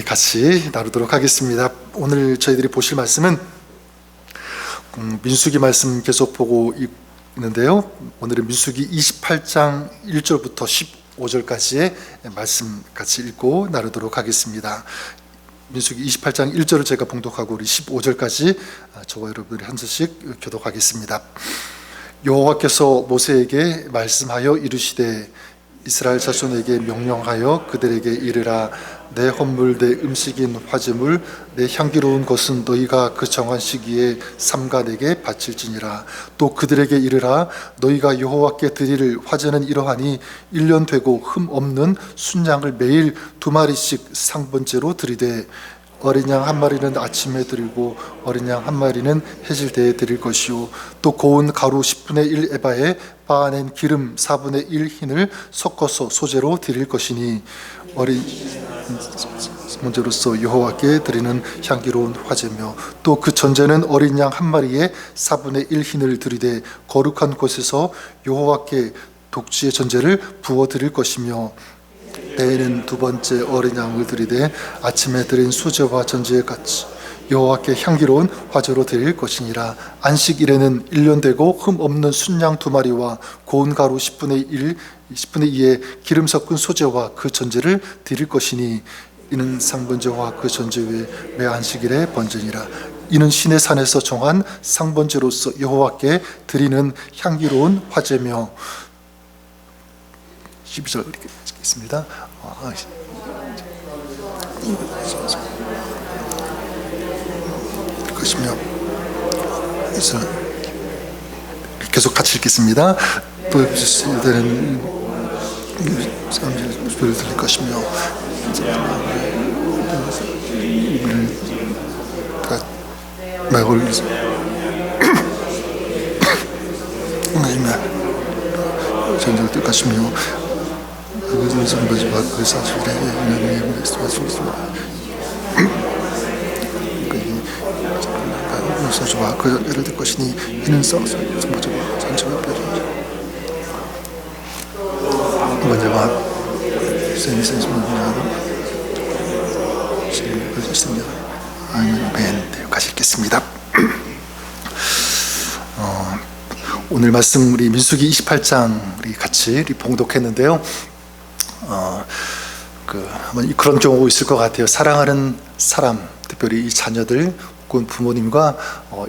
같이 나누도록 하겠습니다. 오늘 저희들이 보실 말씀은 민수기 말씀 계속 보고 있는데요. 오늘은 민수기 28장 1절부터 15절까지의 말씀 같이 읽고 나누도록 하겠습니다. 민수기 28장 1절을 제가 봉독하고 우리 15절까지 저와 여러분들이 한 절씩 교독하겠습니다. 여호와께서 모세에게 말씀하여 이르시되 이스라엘 자손에게 명령하여 그들에게 이르라. 내 헌물 내 음식인 화제물 내 향기로운 것은 너희가 그 정한 시기에 삼가 내게 바칠지니라. 또 그들에게 이르라. 너희가 여호와께 드릴 화제는 이러하니 1년 되고 흠 없는 순양을 매일 2마리씩 상번제로 드리되 어린 양 한 마리는 아침에 드리고 어린 양 한 마리는 해질 때에 드릴 것이요. 또 고운 가루 10분의 1 에바에 빻아낸 기름 4분의 1 흰을 섞어서 소제로 드릴 것이니 어린 번제로서 여호와께 드리는 향기로운 화제며 또 그 전제는 어린 양 한 마리에 4분의 1 흰을 드리되 거룩한 곳에서 여호와께 독주의 전제를 부어 드릴 것이며 때에는 두 번째 어린 양을 드리되 아침에 드린 수제와 전제에 같이 여호와께 향기로운 화제로 드릴 것이니라. 안식일에는 1년 되고 흠 없는 순양 2마리와 고운 가루 10분의 2의 기름 섞은 소제와 그 전제를 드릴 것이니 이는 상번제와 그 전제 외에 매 안식일의 번제니라. 이는 신의 산에서 정한 상번제로서 여호와께 드리는 향기로운 화제며 12절 이렇게 읽겠습니다. 것이며 그래서 계속 같이 읽겠습니다. 또 되는 소리를 들릴 것이며 말을 전쟁을 뜰 것이며 그 사실에 소주와 그 예를 들 것이니 이는 썩어서 모조와 전체가 뼈죠. 번제와 센스먼트하고 지금 있습니다. 아멘. 같이 읽겠습니다. 오늘 말씀 우리 민수기 28장 우리 같이 봉독했는데요. 그런 경우가 있을 것 같아요. 사랑하는 사람, 특별히 이 자녀들 혹은 부모님과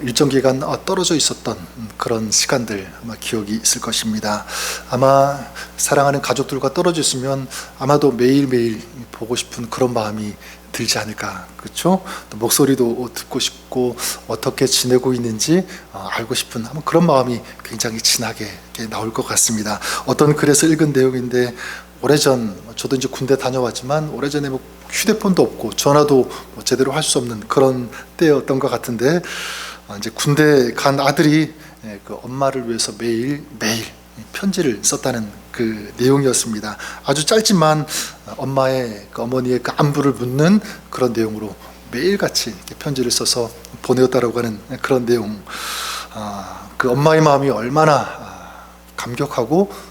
일정 기간 떨어져 있었던 그런 시간들 아마 기억이 있을 것입니다. 아마 사랑하는 가족들과 떨어져 있으면 아마도 매일매일 보고 싶은 그런 마음이 들지 않을까, 그렇죠? 또 목소리도 듣고 싶고 어떻게 지내고 있는지 알고 싶은 그런 마음이 굉장히 진하게 나올 것 같습니다. 어떤 글에서 읽은 내용인데 오래전, 저도 이제 군대 다녀왔지만 오래전에 휴대폰도 없고 전화도 제대로 할 수 없는 그런 때였던 것 같은데 이제 군대 간 아들이 그 엄마를 위해서 매일 편지를 썼다는 그 내용이었습니다. 아주 짧지만 어머니의 그 안부를 묻는 그런 내용으로 매일같이 편지를 써서 보내었다라고 하는 그런 내용. 그 엄마의 마음이 얼마나 감격하고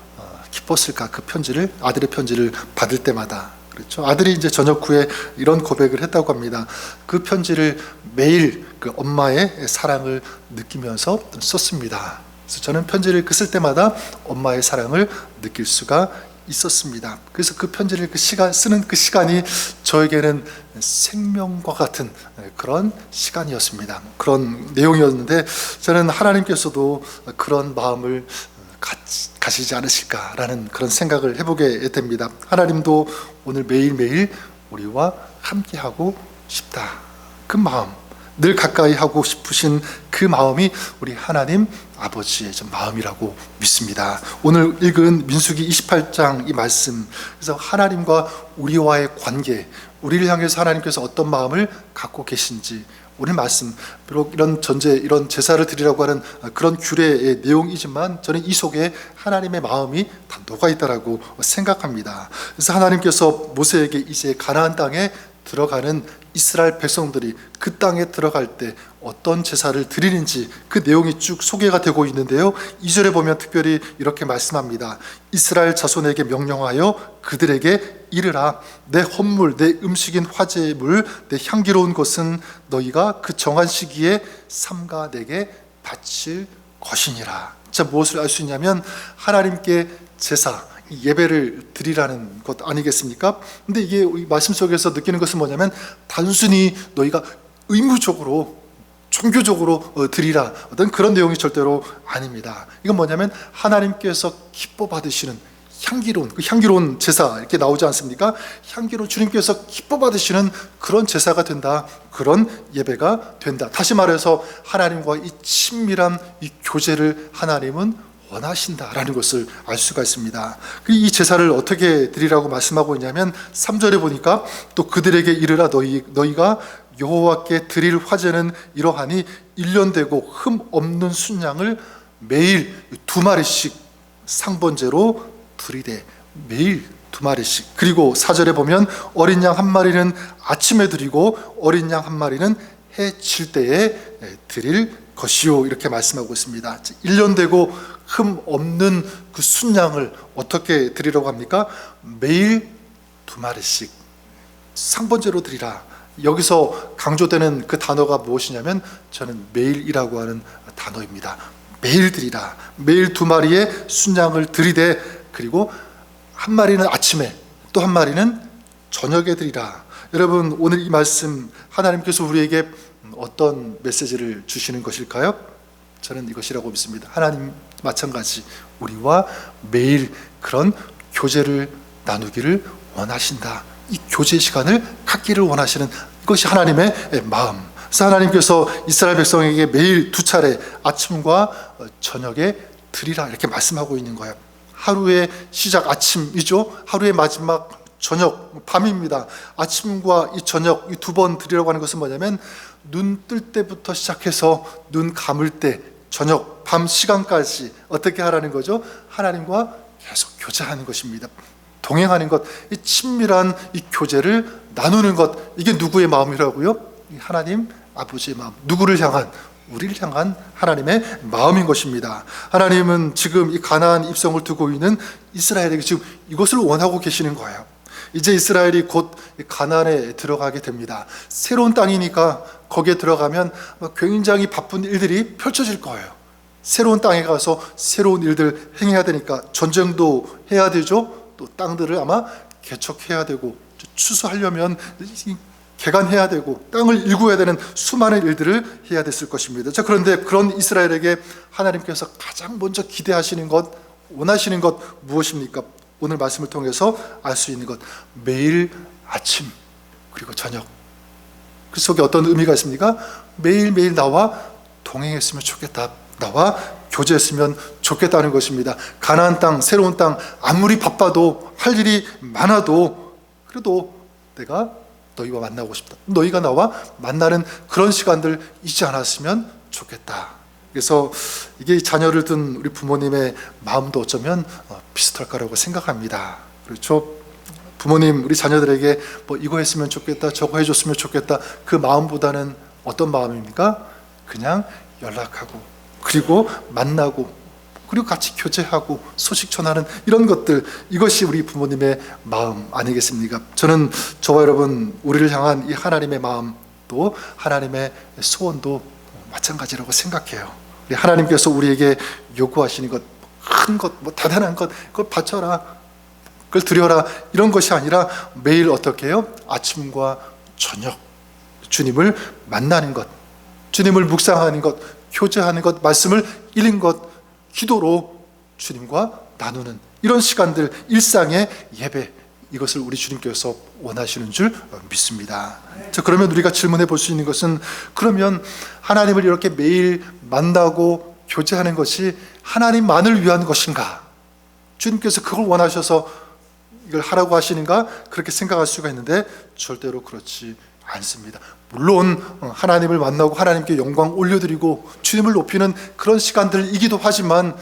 기뻤을까. 그 편지를, 아들의 편지를 받을 때마다. 그렇죠. 아들이 이제 저녁 후에 이런 고백을 했다고 합니다. 그 편지를 매일 그 엄마의 사랑을 느끼면서 썼습니다. 그래서 저는 편지를 쓸 때마다 엄마의 사랑을 느낄 수가 있었습니다. 그래서 그 편지를 쓰는 그 시간이 저에게는 생명과 같은 그런 시간이었습니다. 그런 내용이었는데 저는 하나님께서도 그런 마음을 가시지 않으실까라는 그런 생각을 해보게 됩니다. 하나님도 오늘 매일매일 우리와 함께하고 싶다. 그 마음, 늘 가까이 하고 싶으신 그 마음이 우리 하나님 아버지의 마음이라고 믿습니다. 오늘 읽은 민수기 28장 이 말씀, 그래서 하나님과 우리와의 관계, 우리를 향해서 하나님께서 어떤 마음을 갖고 계신지, 오늘 말씀, 비록 이런 전제, 이런 제사를 드리라고 하는 그런 규례의 내용이지만 저는 이 속에 하나님의 마음이 다 녹아있다라고 생각합니다. 그래서 하나님께서 모세에게 이제 가나안 땅에 들어가는 이스라엘 백성들이 그 땅에 들어갈 때 어떤 제사를 드리는지 그 내용이 쭉 소개가 되고 있는데요. 2절에 보면 특별히 이렇게 말씀합니다. 이스라엘 자손에게 명령하여 그들에게 이르라. 내 헌물, 내 음식인 화제물, 내 향기로운 것은 너희가 그 정한 시기에 삼가 내게 바칠 것이니라. 자, 무엇을 알 수 있냐면 하나님께 제사, 예배를 드리라는 것 아니겠습니까? 근데 이게 이 말씀 속에서 느끼는 것은 뭐냐면 단순히 너희가 의무적으로 종교적으로 드리라, 어떤 그런 내용이 절대로 아닙니다. 이건 뭐냐면 하나님께서 기뻐 받으시는 향기로운, 그 향기로운 제사 이렇게 나오지 않습니까? 향기로운, 주님께서 기뻐 받으시는 그런 제사가 된다, 그런 예배가 된다. 다시 말해서 하나님과 이 친밀한 이 교제를 하나님은 원하신다라는 것을 알 수가 있습니다. 이 제사를 어떻게 드리라고 말씀하고 있냐면 3절에 보니까 또 그들에게 이르라. 너희가 여호와께 드릴 화제는 이러하니 1년 되고 흠 없는 순양을 매일 2마리씩 상번제로 드리되, 매일 2마리씩. 그리고 4절에 보면 어린 양 1마리는 아침에 드리고 어린 양 1마리는 해 질 때에 드릴 것이요, 이렇게 말씀하고 있습니다. 1년 되고 흠 없는 그 순양을 어떻게 드리라고 합니까? 매일 2마리씩 상번제로 드리라. 여기서 강조되는 그 단어가 무엇이냐면 저는 매일이라고 하는 단어입니다. 매일 드리라. 매일 2마리의 순양을 드리되, 그리고 1마리는 아침에, 또 1마리는 저녁에 드리라. 여러분, 오늘 이 말씀 하나님께서 우리에게 어떤 메시지를 주시는 것일까요? 저는 이것이라고 믿습니다. 하나님 마찬가지 우리와 매일 그런 교제를 나누기를 원하신다. 이 교제 시간을 갖기를 원하시는 이것이 하나님의 마음. 그래서 하나님께서 이스라엘 백성에게 매일 2차례 아침과 저녁에 드리라 이렇게 말씀하고 있는 거예요. 하루의 시작 아침이죠. 하루의 마지막 저녁 밤입니다. 아침과 이 저녁 이 2번 드리라고 하는 것은 뭐냐면 눈 뜰 때부터 시작해서 눈 감을 때 저녁 밤 시간까지 어떻게 하라는 거죠? 하나님과 계속 교제하는 것입니다. 동행하는 것, 이 친밀한 이 교제를 나누는 것, 이게 누구의 마음이라고요? 하나님 아버지의 마음. 누구를 향한? 우리를 향한 하나님의 마음인 것입니다. 하나님은 지금 이 가나안 입성을 두고 있는 이스라엘에게 지금 이것을 원하고 계시는 거예요. 이제 이스라엘이 곧 가나안에 들어가게 됩니다. 새로운 땅이니까 거기에 들어가면 굉장히 바쁜 일들이 펼쳐질 거예요. 새로운 땅에 가서 새로운 일들 행해야 되니까 전쟁도 해야 되죠. 또 땅들을 아마 개척해야 되고 추수하려면 개간해야 되고 땅을 일구어야 되는 수많은 일들을 해야 됐을 것입니다. 자, 그런데 그런 이스라엘에게 하나님께서 가장 먼저 기대하시는 것, 원하시는 것 무엇입니까? 오늘 말씀을 통해서 알 수 있는 것, 매일 아침 그리고 저녁. 그 속에 어떤 의미가 있습니까? 매일매일 나와 동행했으면 좋겠다, 나와 교제했으면 좋겠다는 것입니다. 가나안 땅, 새로운 땅, 아무리 바빠도 할 일이 많아도 그래도 내가 너희와 만나고 싶다, 너희가 나와 만나는 그런 시간들 잊지 않았으면 좋겠다. 그래서 이게 자녀를 둔 우리 부모님의 마음도 어쩌면 비슷할 거라고 생각합니다. 그렇죠? 부모님 우리 자녀들에게 뭐 이거 했으면 좋겠다, 저거 해줬으면 좋겠다, 그 마음보다는 어떤 마음입니까? 그냥 연락하고 그리고 만나고 그리고 같이 교제하고 소식 전하는 이런 것들, 이것이 우리 부모님의 마음 아니겠습니까? 저는 저와 여러분 우리를 향한 이 하나님의 마음, 또 하나님의 소원도 마찬가지라고 생각해요. 하나님께서 우리에게 요구하시는 것, 큰 것, 뭐 대단한 것, 그걸 바쳐라, 그걸 드려라, 이런 것이 아니라 매일 어떻게 해요? 아침과 저녁 주님을 만나는 것, 주님을 묵상하는 것, 교제하는 것, 말씀을 읽는 것, 기도로 주님과 나누는 이런 시간들, 일상의 예배, 이것을 우리 주님께서 원하시는 줄 믿습니다. 자, 그러면 우리가 질문해 볼 수 있는 것은, 그러면 하나님을 이렇게 매일 만나고 교제하는 것이 하나님만을 위한 것인가? 주님께서 그걸 원하셔서 이걸 하라고 하시는가? 그렇게 생각할 수가 있는데 절대로 그렇지 않습니다. 물론 하나님을 만나고 하나님께 영광 올려드리고 주님을 높이는 그런 시간들이기도 하지만,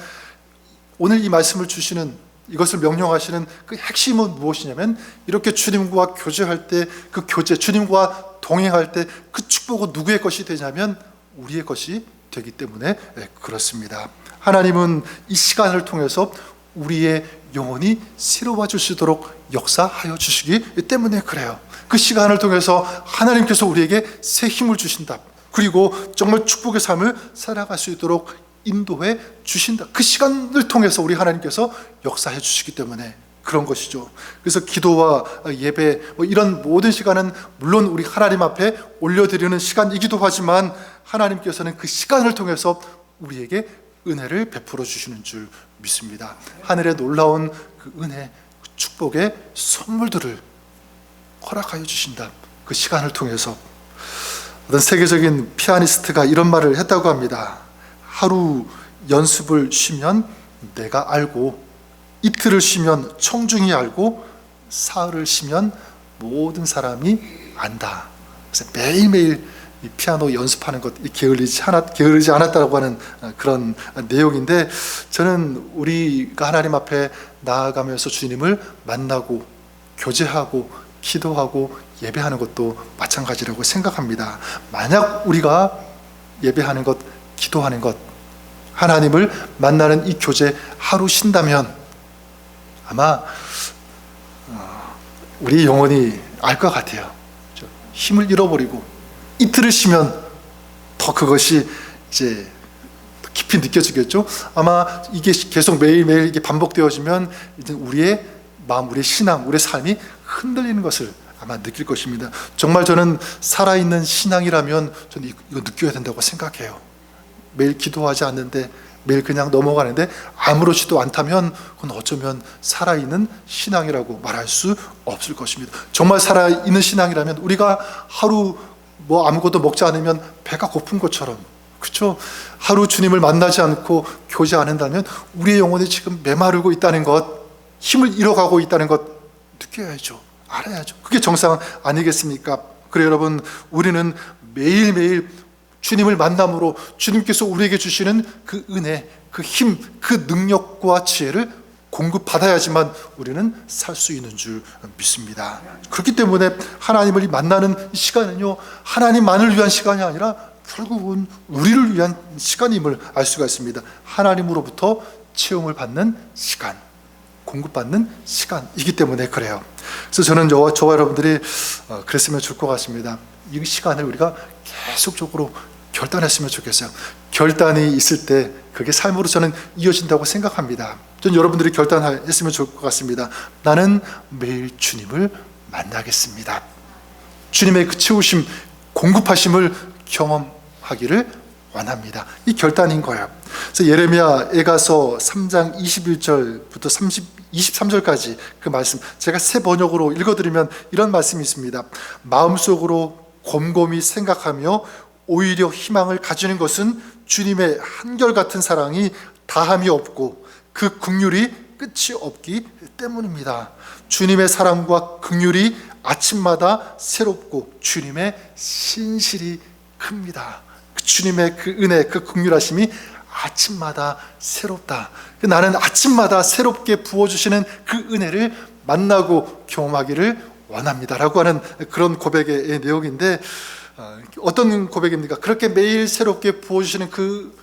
오늘 이 말씀을 주시는, 이것을 명령하시는 그 핵심은 무엇이냐면, 이렇게 주님과 교제할 때 그 교제, 주님과 동행할 때 그 축복은 누구의 것이 되냐면 우리의 것이 되기 때문에 그렇습니다. 하나님은 이 시간을 통해서 우리의 영혼이 새로워 주시도록 역사하여 주시기 때문에 그래요. 그 시간을 통해서 하나님께서 우리에게 새 힘을 주신다. 그리고 정말 축복의 삶을 살아갈 수 있도록 인도해 주신다. 그 시간을 통해서 우리 하나님께서 역사해 주시기 때문에 그런 것이죠. 그래서 기도와 예배 이런 모든 시간은 물론 우리 하나님 앞에 올려드리는 시간이기도 하지만 하나님께서는 그 시간을 통해서 우리에게 은혜를 베풀어 주시는 줄 믿습니다. 하늘의 놀라운 그 은혜, 축복의 선물들을 허락하여 주신다. 그 시간을 통해서. 어떤 세계적인 피아니스트가 이런 말을 했다고 합니다. 하루 연습을 쉬면 내가 알고, 이틀을 쉬면 청중이 알고, 사흘을 쉬면 모든 사람이 안다. 그래서 매일매일 이 피아노 연습하는 것 게으르지 않았다고 하는 그런 내용인데, 저는 우리가 하나님 앞에 나아가면서 주님을 만나고 교제하고 기도하고 예배하는 것도 마찬가지라고 생각합니다. 만약 우리가 예배하는 것, 기도하는 것, 하나님을 만나는 이 교제 하루 쉰다면 아마 우리 영혼이 알 것 같아요. 힘을 잃어버리고 이틀을 쉬면 더 그것이 이제 깊이 느껴지겠죠. 아마 이게 계속 매일매일 이게 반복되어지면 이제 우리의 마음, 우리의 신앙, 우리의 삶이 흔들리는 것을 아마 느낄 것입니다. 정말 저는 살아있는 신앙이라면 저는 이거 느껴야 된다고 생각해요. 매일 기도하지 않는데, 매일 그냥 넘어가는데 아무렇지도 않다면 그건 어쩌면 살아있는 신앙이라고 말할 수 없을 것입니다. 정말 살아있는 신앙이라면 우리가 하루 아무것도 먹지 않으면 배가 고픈 것처럼, 그렇죠? 하루 주님을 만나지 않고 교제 안 한다면 우리의 영혼이 지금 메마르고 있다는 것, 힘을 잃어가고 있다는 것 느껴야죠. 알아야죠. 그게 정상 아니겠습니까? 그래 여러분, 우리는 매일매일 주님을 만남으로 주님께서 우리에게 주시는 그 은혜, 그 힘, 그 능력과 지혜를 공급받아야지만 우리는 살 수 있는 줄 믿습니다. 그렇기 때문에 하나님을 만나는 시간은요, 하나님만을 위한 시간이 아니라 결국은 우리를 위한 시간임을 알 수가 있습니다. 하나님으로부터 체험을 받는 시간, 공급받는 시간이기 때문에 그래요. 그래서 저는 저와 여러분들이 그랬으면 좋을 것 같습니다. 이 시간을 우리가 계속적으로 결단했으면 좋겠어요. 결단이 있을 때 그게 삶으로 저는 이어진다고 생각합니다. 저는 여러분들이 결단했으면 좋을 것 같습니다. 나는 매일 주님을 만나겠습니다. 주님의 그 채우심, 공급하심을 경험하기를 원합니다. 이 결단인 거예요. 그래서 예레미야에가서 3장 21절부터 23절까지 그 말씀 제가 새 번역으로 읽어드리면 이런 말씀이 있습니다. 마음속으로 곰곰이 생각하며 오히려 희망을 가지는 것은 주님의 한결같은 사랑이 다함이 없고 그 긍휼이 끝이 없기 때문입니다. 주님의 사랑과 긍휼이 아침마다 새롭고 주님의 신실이 큽니다. 주님의 그 은혜, 그 긍휼하심이 아침마다 새롭다. 나는 아침마다 새롭게 부어주시는 그 은혜를 만나고 경험하기를 원합니다라고 하는 그런 고백의 내용인데, 어떤 고백입니까? 그렇게 매일 새롭게 부어주시는 그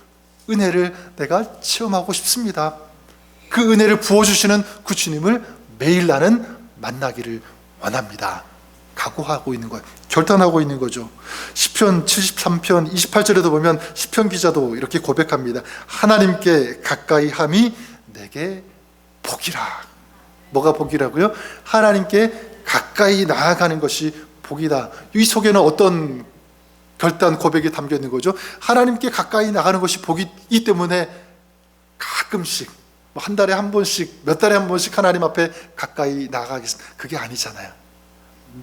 은혜를 내가 체험하고 싶습니다. 그 은혜를 부어주시는 그 주님을 매일 나는 만나기를 원합니다. 각오하고 있는 거예요. 결단하고 있는 거죠. 시편 73편 28절에도 보면 시편 기자도 이렇게 고백합니다. 하나님께 가까이 함이 내게 복이라. 뭐가 복이라고요? 하나님께 가까이 나아가는 것이 복이다. 이 속에는 어떤 결단 고백이 담겨 있는 거죠? 하나님께 가까이 나가는 것이 복이기 때문에 가끔씩 한 달에 한 번씩, 몇 달에 한 번씩 하나님 앞에 가까이 나아가겠습니다. 그게 아니잖아요.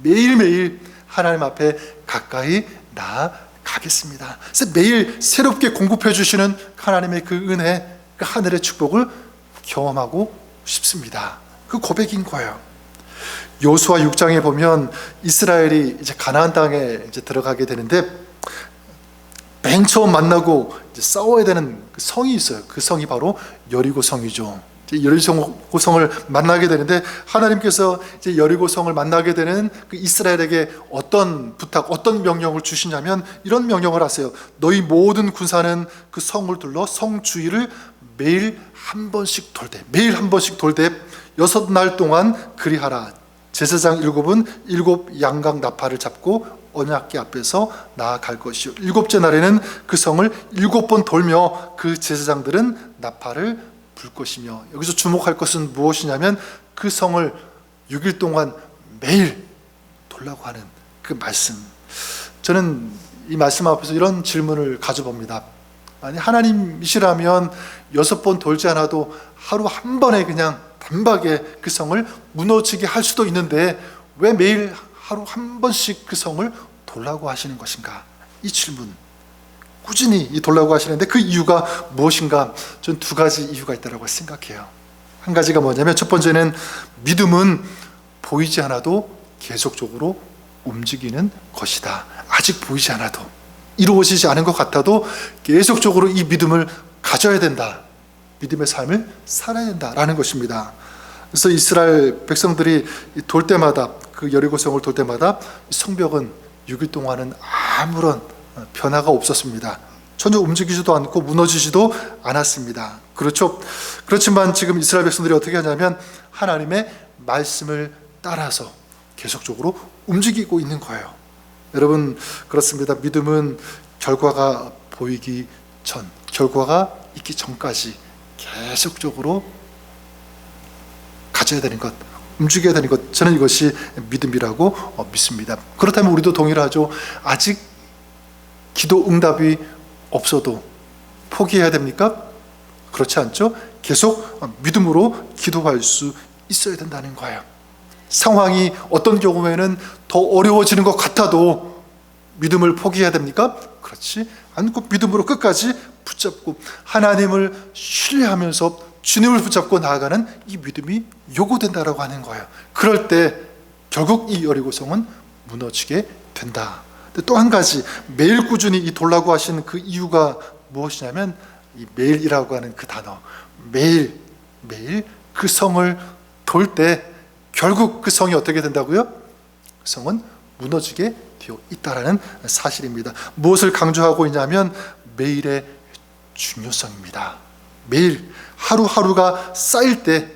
매일매일 하나님 앞에 가까이 나아가겠습니다. 그래서 매일 새롭게 공급해 주시는 하나님의 그 은혜, 그 하늘의 축복을 경험하고 싶습니다. 그 고백인 거예요. 여호수아 6장에 보면 이스라엘이 이제 가나안 땅에 이제 들어가게 되는데, 맨 처음 만나고 이제 싸워야 되는 그 성이 있어요. 그 성이 바로 여리고 성이죠. 여리고 성을 만나게 되는데, 하나님께서 이제 여리고 성을 만나게 되는 그 이스라엘에게 어떤 부탁, 어떤 명령을 주시냐면 이런 명령을 하세요. 너희 모든 군사는 그 성을 둘러 성 주위를 매일 한 번씩 돌되, 매일 한 번씩 돌되 6날 동안 그리하라. 제사장 7은 7 양각 나팔을 잡고 언약궤 앞에서 나아갈 것이요 7째 날에는 그 성을 7번 돌며 그 제사장들은 나팔을 불 것이며. 여기서 주목할 것은 무엇이냐면 그 성을 6일 동안 매일 돌라고 하는 그 말씀. 저는 이 말씀 앞에서 이런 질문을 가져봅니다. 아니, 하나님이시라면 6번 돌지 않아도 하루 한 번에 그냥 단박에 그 성을 무너지게 할 수도 있는데 왜 매일 하루 한 번씩 그 성을 돌라고 하시는 것인가? 이 질문, 꾸준히 돌라고 하시는데 그 이유가 무엇인가? 저는 2가지 이유가 있다고 생각해요. 한 가지가 뭐냐면, 첫 번째는 믿음은 보이지 않아도 계속적으로 움직이는 것이다. 아직 보이지 않아도, 이루어지지 않은 것 같아도 계속적으로 이 믿음을 가져야 된다. 믿음의 삶을 살아야 된다라는 것입니다. 그래서 이스라엘 백성들이 돌 때마다, 그 여리고성을 돌 때마다 성벽은 6일 동안은 아무런 변화가 없었습니다. 전혀 움직이지도 않고 무너지지도 않았습니다. 그렇죠? 그렇지만 지금 이스라엘 백성들이 어떻게 하냐면 하나님의 말씀을 따라서 계속적으로 움직이고 있는 거예요. 여러분, 그렇습니다. 믿음은 결과가 보이기 전, 결과가 있기 전까지 계속적으로 가져야 되는 것, 움직여야 되는 것, 저는 이것이 믿음이라고 믿습니다. 그렇다면 우리도 동의를 하죠. 아직 기도 응답이 없어도 포기해야 됩니까? 그렇지 않죠? 계속 믿음으로 기도할 수 있어야 된다는 거예요. 상황이 어떤 경우에는 더 어려워지는 것 같아도 믿음을 포기해야 됩니까? 그렇지 않고 믿음으로 끝까지 붙잡고 하나님을 신뢰하면서 주님을 붙잡고 나아가는 이 믿음이 요구된다라고 하는 거예요. 그럴 때 결국 이 여리고성은 무너지게 된다. 또 한 가지, 매일 꾸준히 이 돌라고 하시는 그 이유가 무엇이냐면, 이 매일이라고 하는 그 단어, 매일 그 성을 돌 때 결국 그 성이 어떻게 된다고요? 그 성은 무너지게 되어 있다라는 사실입니다. 무엇을 강조하고 있냐면 매일의 중요성입니다. 매일 하루하루가 쌓일 때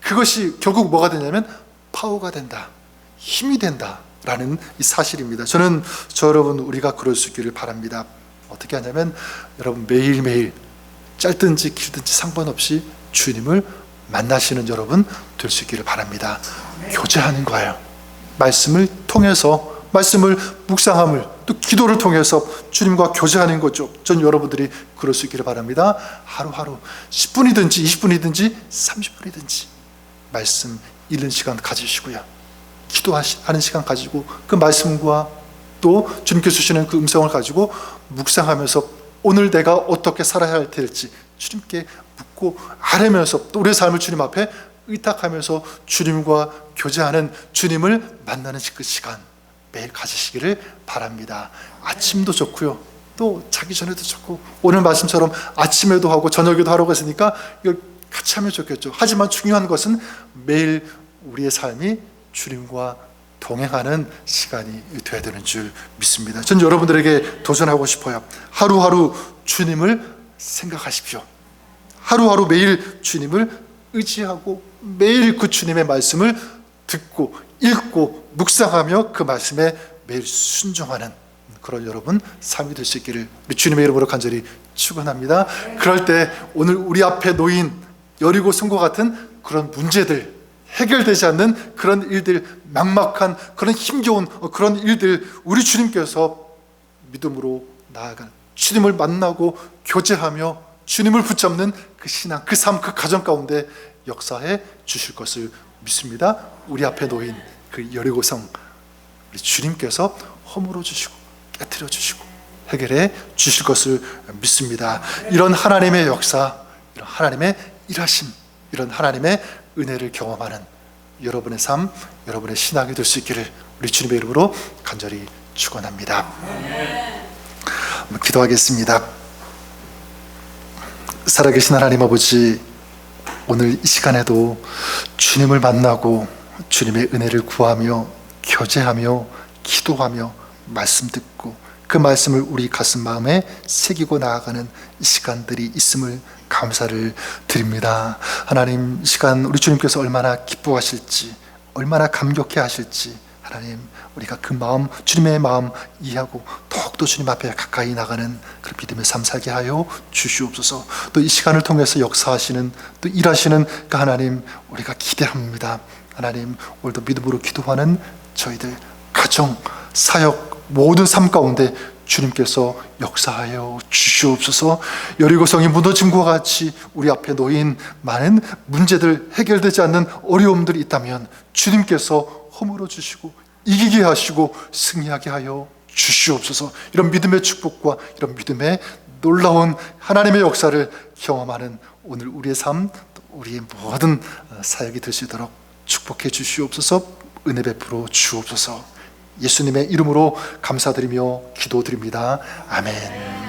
그것이 결국 뭐가 되냐면 파워가 된다, 힘이 된다라는 이 사실입니다. 저는 여러분, 우리가 그럴 수 있기를 바랍니다. 어떻게 하냐면 여러분, 매일매일 짧든지 길든지 상관없이 주님을 만나시는 여러분 될 수 있기를 바랍니다. 교제하는 거예요. 말씀을 통해서, 말씀을 묵상함을, 또 기도를 통해서 주님과 교제하는 거죠. 전 여러분들이 그럴 수 있기를 바랍니다. 하루하루 10분이든지 20분이든지 30분이든지 말씀 읽는 시간 가지시고요, 기도하는 시간 가지고 그 말씀과 또 주님께서 주시는 그 음성을 가지고 묵상하면서 오늘 내가 어떻게 살아야 될지 주님께 묻고 아뢰면서 또 우리의 삶을 주님 앞에 의탁하면서 주님과 교제하는, 주님을 만나는 그 시간 매일 가지시기를 바랍니다. 아침도 좋고요, 또 자기 전에도 좋고, 오늘 말씀처럼 아침에도 하고 저녁에도 하라고 했으니까 이걸 같이 하면 좋겠죠. 하지만 중요한 것은 매일 우리의 삶이 주님과 동행하는 시간이 되어야 되는 줄 믿습니다. 전 여러분들에게 도전하고 싶어요. 하루하루 주님을 생각하십시오. 하루하루 매일 주님을 의지하고 매일 그 주님의 말씀을 듣고 읽고 묵상하며 그 말씀에 매일 순종하는 그런 여러분 삶이 될 수 있기를 우리 주님의 이름으로 간절히 축원합니다. 그럴 때 오늘 우리 앞에 놓인 여리고 성과 같은 그런 문제들, 해결되지 않는 그런 일들, 막막한 그런 힘겨운 그런 일들, 우리 주님께서 믿음으로 나아가는, 주님을 만나고 교제하며 주님을 붙잡는 그 신앙, 그 삶, 그 가정 가운데 역사해 주실 것을 믿습니다. 우리 앞에 놓인 그 여리고성 우리 주님께서 허물어 주시고 깨트려 주시고 해결해 주실 것을 믿습니다. 이런 하나님의 역사, 이런 하나님의 일하심, 이런 하나님의 은혜를 경험하는 여러분의 삶, 여러분의 신앙이 될 수 있기를 우리 주님의 이름으로 간절히 축원합니다. 기도하겠습니다. 살아계신 하나님 아버지, 오늘 이 시간에도 주님을 만나고 주님의 은혜를 구하며 교제하며 기도하며 말씀 듣고 그 말씀을 우리 가슴 마음에 새기고 나아가는 이 시간들이 있음을 감사를 드립니다. 하나님, 이 시간 우리 주님께서 얼마나 기뻐하실지, 얼마나 감격해 하실지 하나님, 우리가 그 마음, 주님의 마음 이해하고 더욱더 주님 앞에 가까이 나가는 그런 믿음의 삶 살게 하여 주시옵소서. 또 이 시간을 통해서 역사하시는, 또 일하시는 그 하나님, 우리가 기대합니다. 하나님, 오늘도 믿음으로 기도하는 저희들 가정, 사역, 모든 삶 가운데 주님께서 역사하여 주시옵소서. 여리고성이 무너짐과 같이 우리 앞에 놓인 많은 문제들, 해결되지 않는 어려움들이 있다면 주님께서 허물어 주시고 이기게 하시고 승리하게 하여 주시옵소서. 이런 믿음의 축복과 이런 믿음의 놀라운 하나님의 역사를 경험하는 오늘 우리의 삶, 우리의 모든 사역이 될 수 있도록 축복해 주시옵소서. 은혜 베풀어 주옵소서. 예수님의 이름으로 감사드리며 기도드립니다. 아멘.